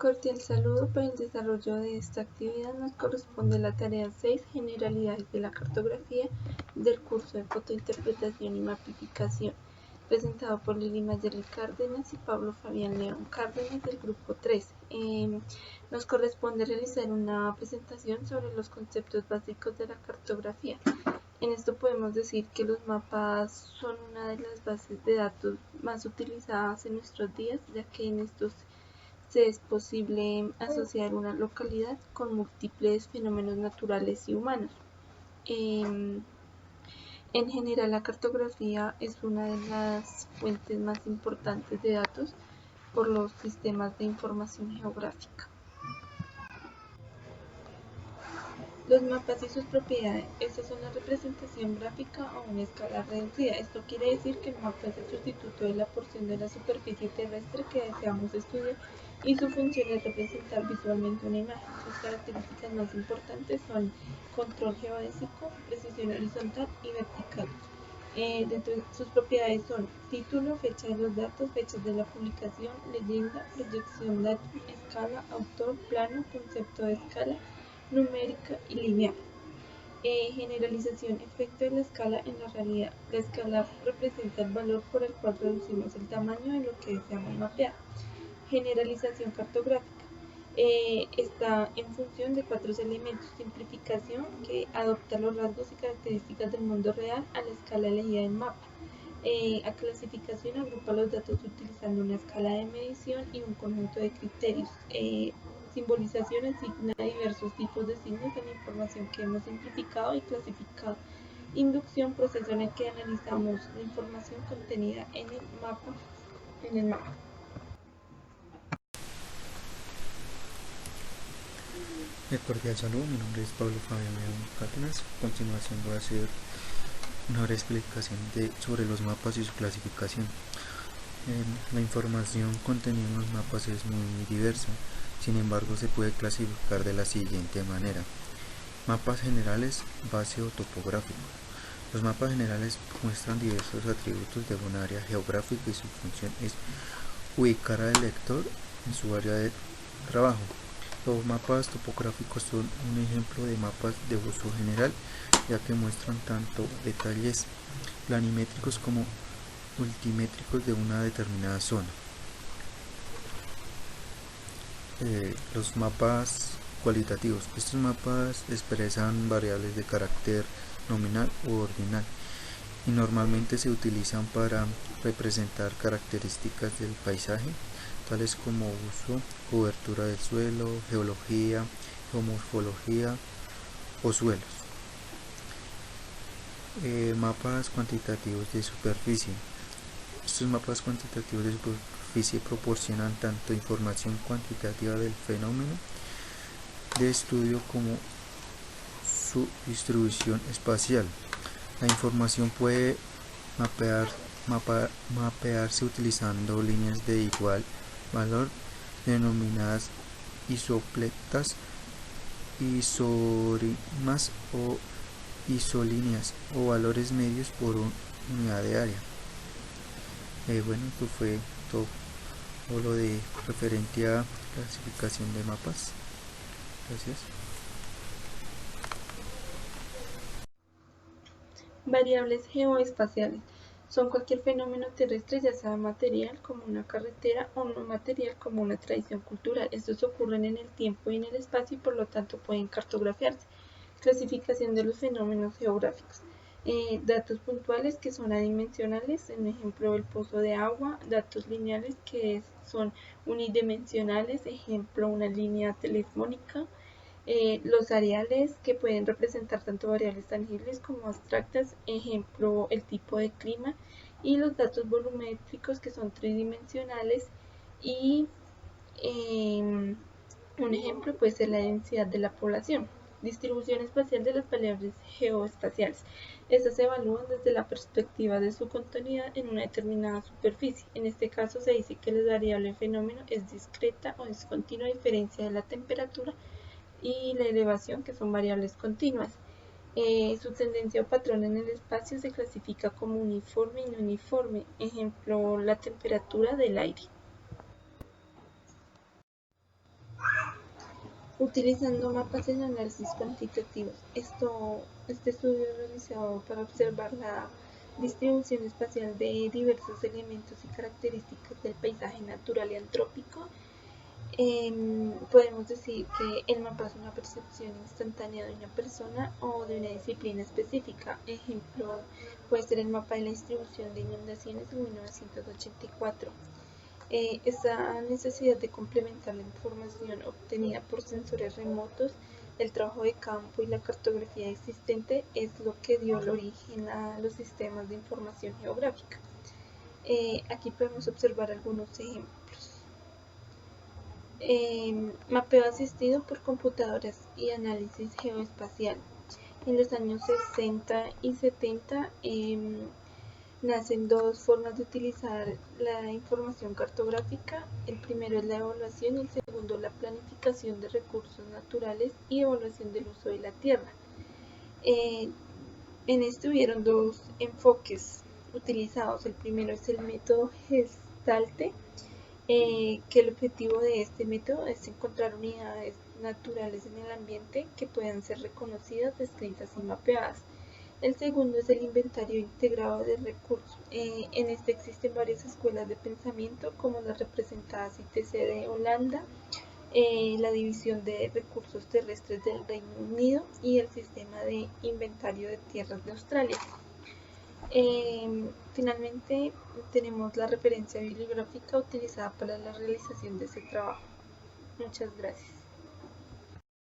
Cordial saludo. Para el desarrollo de esta actividad nos corresponde la tarea 6, Generalidades de la cartografía, del curso de fotointerpretación y mapificación, presentado por Lili Mayerly Cárdenas y Pablo Fabián León Cárdenas del grupo 3. Nos corresponde realizar una presentación sobre los conceptos básicos de la cartografía. En esto podemos decir que los mapas son una de las bases de datos más utilizadas en nuestros días, ya que en estos es posible asociar una localidad con múltiples fenómenos naturales y humanos. En general, la cartografía es una de las fuentes más importantes de datos por los sistemas de información geográfica. Los mapas y sus propiedades. Estas son la representación gráfica a una escala reducida. Esto quiere decir que el mapa es el sustituto de la porción de la superficie terrestre que deseamos estudiar y su función es representar visualmente una imagen. Sus características más importantes son control geodésico, precisión horizontal y vertical. Dentro de sus propiedades son título, fecha de los datos, fechas de la publicación, leyenda, proyección, datum, escala, autor, plano, concepto de escala, numérica y lineal. Generalización, efecto de la escala en la realidad. La escala representa el valor por el cual reducimos el tamaño de lo que deseamos mapear. Generalización cartográfica. Está en función de 4 elementos. Simplificación, que adopta los rasgos y características del mundo real a la escala elegida del mapa. A clasificación, agrupa los datos utilizando una escala de medición y un conjunto de criterios. Simbolización, asigna diversos tipos de signos a la información que hemos simplificado y clasificado. Inducción, proceso en el que analizamos la información contenida en el mapa. Cordial saludo, mi nombre es Pablo Fabián León Cárdenas. A continuación voy a hacer una breve explicación sobre los mapas y su clasificación. La información contenida en los mapas es muy diversa, sin embargo se puede clasificar de la siguiente manera. Mapas generales, base o topográfico. Los mapas generales muestran diversos atributos de un área geográfica y su función es ubicar al lector en su área de trabajo. Los mapas topográficos son un ejemplo de mapas de uso general, ya que muestran tanto detalles planimétricos como multimétricos de una determinada zona. Los mapas cualitativos. Estos mapas expresan variables de carácter nominal u ordinal y normalmente se utilizan para representar características del paisaje, tales como uso, cobertura del suelo, geología, geomorfología o suelos. Mapas cuantitativos de superficie. Estos mapas cuantitativos de superficie proporcionan tanto información cuantitativa del fenómeno de estudio como su distribución espacial. La información puede mapearse utilizando líneas de igual valor denominadas isopletas, isorimas o isolíneas o valores medios por unidad de área. Bueno, esto fue todo lo de referente a clasificación de mapas. Gracias. Variables geoespaciales. Son cualquier fenómeno terrestre, ya sea material como una carretera o no material como una tradición cultural. Estos ocurren en el tiempo y en el espacio y por lo tanto pueden cartografiarse. Clasificación de los fenómenos geográficos. Datos puntuales que son adimensionales, en ejemplo el pozo de agua. Datos lineales que son unidimensionales, ejemplo una línea telefónica. Los areales que pueden representar tanto variables tangibles como abstractas, ejemplo el tipo de clima, y los datos volumétricos que son tridimensionales y un ejemplo puede ser la densidad de la población. Distribución espacial de las variables geoespaciales. Estas se evalúan desde la perspectiva de su continuidad en una determinada superficie. En este caso se dice que la variable fenómeno es discreta o discontinua a diferencia de la temperatura y la elevación, que son variables continuas. Su tendencia o patrón en el espacio se clasifica como uniforme y no uniforme, ejemplo la temperatura del aire. utilizando mapas en análisis cuantitativos. Este estudio es realizado para observar la distribución espacial de diversos elementos y características del paisaje natural y antrópico. Podemos decir que el mapa es una percepción instantánea de una persona o de una disciplina específica. Ejemplo, puede ser el mapa de la distribución de inundaciones en 1984. Esta necesidad de complementar la información obtenida por sensores remotos, el trabajo de campo y la cartografía existente es lo que dio el origen a los sistemas de información geográfica. Aquí podemos observar algunos ejemplos. Mapeo asistido por computadoras y análisis geoespacial. En los años 60 y 70 nacen dos formas de utilizar la información cartográfica. El primero es la evaluación y el segundo la planificación de recursos naturales y evaluación del uso de la tierra. En esto hubieron dos enfoques utilizados. El primero es el método Gestalte, que el objetivo de este método es encontrar unidades naturales en el ambiente que puedan ser reconocidas, descritas y mapeadas. El segundo es el inventario integrado de recursos. En este existen varias escuelas de pensamiento, como las representadas ITC de Holanda, la división de recursos terrestres del Reino Unido y el sistema de inventario de tierras de Australia. Finalmente tenemos la referencia bibliográfica utilizada para la realización de ese trabajo. Muchas gracias.